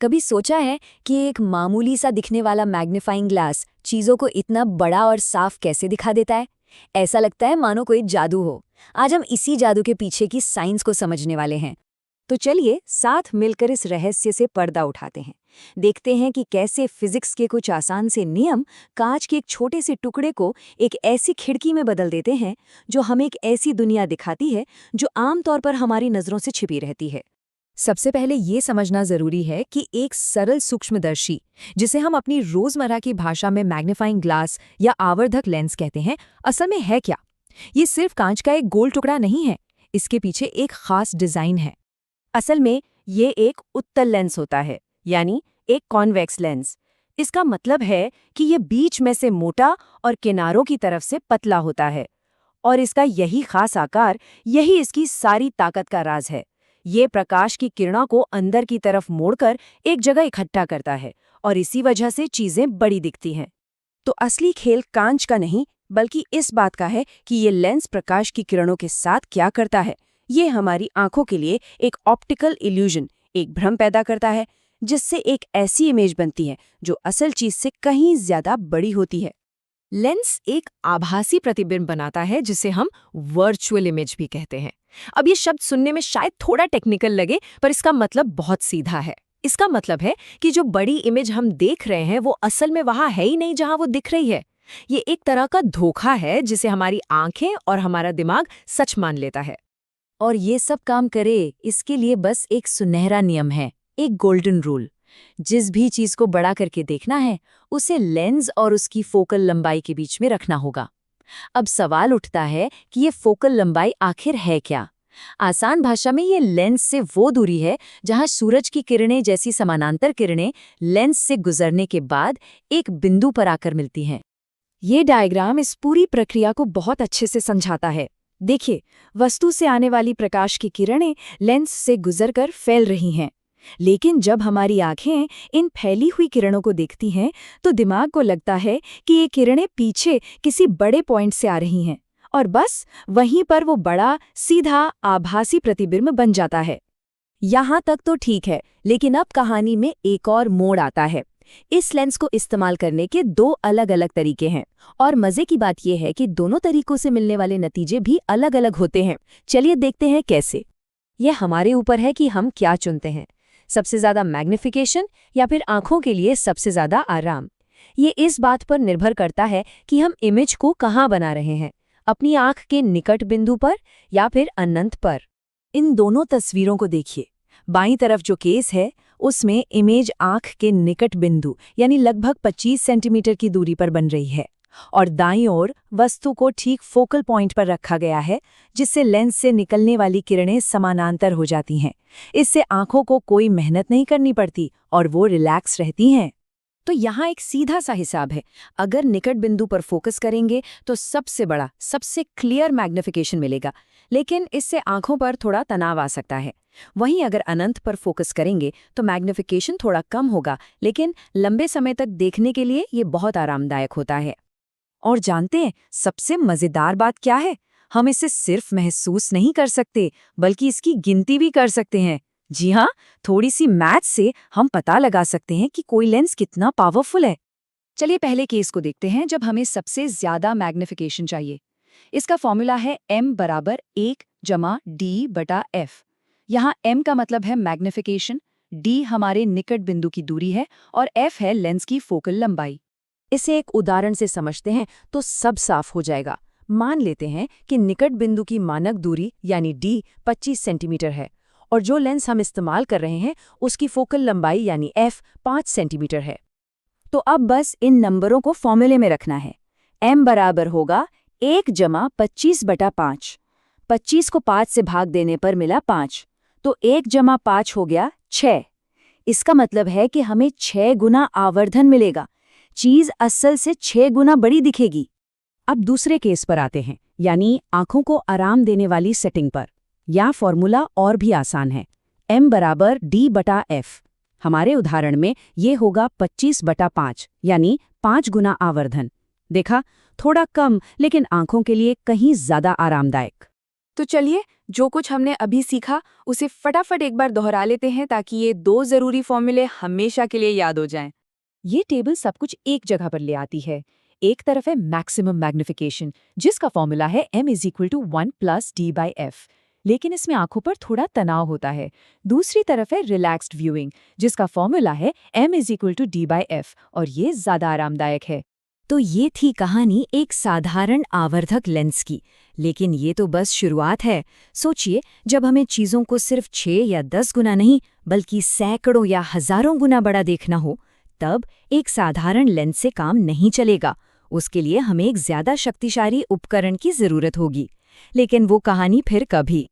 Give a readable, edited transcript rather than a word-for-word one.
कभी सोचा है कि एक मामूली सा दिखने वाला मैग्नीफाइंग ग्लास चीज़ों को इतना बड़ा और साफ कैसे दिखा देता है? ऐसा लगता है मानो कोई जादू हो। आज हम इसी जादू के पीछे की साइंस को समझने वाले हैं। तो चलिए साथ मिलकर इस रहस्य से पर्दा उठाते हैं। देखते हैं कि कैसे फिजिक्स के कुछ आसान से नियम कांच के एक छोटे से टुकड़े को एक ऐसी खिड़की में बदल देते हैं जो हमें एक ऐसी दुनिया दिखाती है जो आमतौर पर हमारी नज़रों से छिपी रहती है। सबसे पहले ये समझना जरूरी है कि एक सरल सूक्ष्मदर्शी, जिसे हम अपनी रोजमर्रा की भाषा में मैग्नीफाइंग ग्लास या आवर्धक लेंस कहते हैं, असल में है क्या? ये सिर्फ कांच का एक गोल टुकड़ा नहीं है, इसके पीछे एक खास डिजाइन है। असल में ये एक उत्तल लेंस होता है, यानी एक कॉन्वेक्स लेंस। इसका मतलब है कि ये बीच में से मोटा और किनारों की तरफ से पतला होता है, और इसका यही खास आकार, यही इसकी सारी ताकत का राज है। ये प्रकाश की किरणों को अंदर की तरफ मोड़कर एक जगह इकट्ठा करता है, और इसी वजह से चीजें बड़ी दिखती हैं। तो असली खेल कांच का नहीं, बल्कि इस बात का है कि ये लेंस प्रकाश की किरणों के साथ क्या करता है। ये हमारी आंखों के लिए एक ऑप्टिकल इल्यूजन, एक भ्रम पैदा करता है, जिससे एक ऐसी इमेज बनती है जो असल चीज से कहीं ज्यादा बड़ी होती है। लेंस एक आभासी प्रतिबिंब बनाता है, जिसे हम वर्चुअल इमेज भी कहते हैं। अब ये शब्द सुनने में शायद थोड़ा टेक्निकल लगे, पर इसका मतलब बहुत सीधा है। इसका मतलब है कि जो बड़ी इमेज हम देख रहे हैं वो असल में वहां है ही नहीं जहां वो दिख रही है। ये एक तरह का धोखा है जिसे हमारी आंखें और हमारा दिमाग सच मान लेता है। और ये सब काम करे, इसके लिए बस एक सुनहरा नियम है, एक गोल्डन रूल। जिस भी चीज को बड़ा करके देखना है, उसे लेंस और उसकी फोकल लंबाई के बीच में रखना होगा। अब सवाल उठता है कि ये फोकल लंबाई आखिर है क्या? आसान भाषा में ये लेंस से वो दूरी है जहां सूरज की किरणें जैसी समानांतर किरणें लेंस से गुजरने के बाद एक बिंदु पर आकर मिलती हैं। ये डायग्राम इस पूरी प्रक्रिया को बहुत अच्छे से समझाता है। देखिए, वस्तु से आने वाली प्रकाश की किरणें लेंस से गुजरकर फैल रही हैं, लेकिन जब हमारी आंखें इन फैली हुई किरणों को देखती हैं तो दिमाग को लगता है कि ये किरणें पीछे किसी बड़े पॉइंट से आ रही हैं, और बस वहीं पर वो बड़ा सीधा आभासी प्रतिबिंब बन जाता है। यहाँ तक तो ठीक है, लेकिन अब कहानी में एक और मोड़ आता है। इस लेंस को इस्तेमाल करने के दो अलग अलग तरीके हैं, और मजे की बात यह है कि दोनों तरीकों से मिलने वाले नतीजे भी अलग अलग होते हैं। चलिए देखते हैं कैसे। यह हमारे ऊपर है कि हम क्या चुनते हैं, सबसे ज्यादा मैग्निफिकेशन या फिर आंखों के लिए सबसे ज्यादा आराम। ये इस बात पर निर्भर करता है कि हम इमेज को कहाँ बना रहे हैं, अपनी आंख के निकट बिंदु पर या फिर अनंत पर। इन दोनों तस्वीरों को देखिए। बाईं तरफ जो केस है उसमें इमेज आंख के निकट बिंदु यानी लगभग 25 सेंटीमीटर की दूरी पर बन रही है, और दाईं ओर वस्तु को ठीक फोकल पॉइंट पर रखा गया है, जिससे लेंस से निकलने वाली किरणें समानांतर हो जाती हैं। इससे आंखों को कोई मेहनत नहीं करनी पड़ती और वो रिलैक्स रहती हैं। तो यहाँ एक सीधा सा हिसाब है। अगर निकट बिंदु पर फोकस करेंगे तो सबसे बड़ा, सबसे क्लियर मैग्निफिकेशन मिलेगा, लेकिन इससे आंखों पर थोड़ा तनाव आ सकता है। वहीं अगर अनंत पर फोकस करेंगे तो मैग्निफिकेशन थोड़ा कम होगा, लेकिन लंबे समय तक देखने के लिए ये बहुत आरामदायक होता है। और जानते हैं सबसे मजेदार बात क्या है? हम इसे सिर्फ महसूस नहीं कर सकते, बल्कि इसकी गिनती भी कर सकते हैं। जी हाँ, थोड़ी सी मैथ से हम पता लगा सकते हैं कि कोई लेंस कितना पावरफुल है। चलिए पहले केस को देखते हैं, जब हमें सबसे ज्यादा मैग्निफिकेशन चाहिए। इसका फॉर्मूला है m बराबर 1/d/f। यहाँ m का मतलब है मैग्निफिकेशन, d हमारे निकट बिंदु की दूरी है, और f है लेंस की फोकल लंबाई। इसे एक उदाहरण से समझते हैं तो सब साफ हो जाएगा। मान लेते हैं कि निकट बिंदु की मानक दूरी यानी d 25 सेंटीमीटर है, और जो लेंस हम इस्तेमाल कर रहे हैं उसकी फोकल लंबाई यानी f 5 सेंटीमीटर है। तो अब बस इन नंबरों को फॉर्मूले में रखना है। m बराबर होगा 1/25/5। 25 को 5 से भाग देने पर मिला 5, तो 1/5 हो गया 6। इसका मतलब है कि हमें 6 गुना आवर्धन मिलेगा। चीज असल से 6 गुना बड़ी दिखेगी। अब दूसरे केस पर आते हैं, यानी आंखों को आराम देने वाली सेटिंग पर। यह फॉर्मूला और भी आसान है। m बराबर d/f। हमारे उदाहरण में ये होगा 25/5, यानी 5 गुना आवर्धन। देखा, थोड़ा कम, लेकिन आंखों के लिए कहीं ज्यादा आरामदायक। तो चलिए, जो कुछ हमने अभी सीखा उसे फटाफट एक बार दोहरा लेते हैं ताकि ये 2 ज़रूरी फॉर्मूले हमेशा के लिए याद हो जाएं। ये टेबल सब कुछ एक जगह पर ले आती है। एक तरफ है मैक्सिमम मैग्निफिकेशन, जिसका फॉर्मूला है m=1 + d/f, लेकिन इसमें आंखों पर थोड़ा तनाव होता है। दूसरी तरफ है रिलैक्स्ड व्यूइंग, जिसका फॉर्मूला है m=d/f, और ये ज्यादा आरामदायक है। तो ये थी कहानी एक साधारण आवर्धक लेंस की, लेकिन ये तो बस शुरुआत है। सोचिए, जब हमें चीज़ों को सिर्फ 6 या 10 गुना नहीं बल्कि सैकड़ों या हजारों गुना बड़ा देखना हो, तब एक साधारण लेंस से काम नहीं चलेगा। उसके लिए हमें एक ज्यादा शक्तिशाली उपकरण की जरूरत होगी। लेकिन वो कहानी फिर कभी।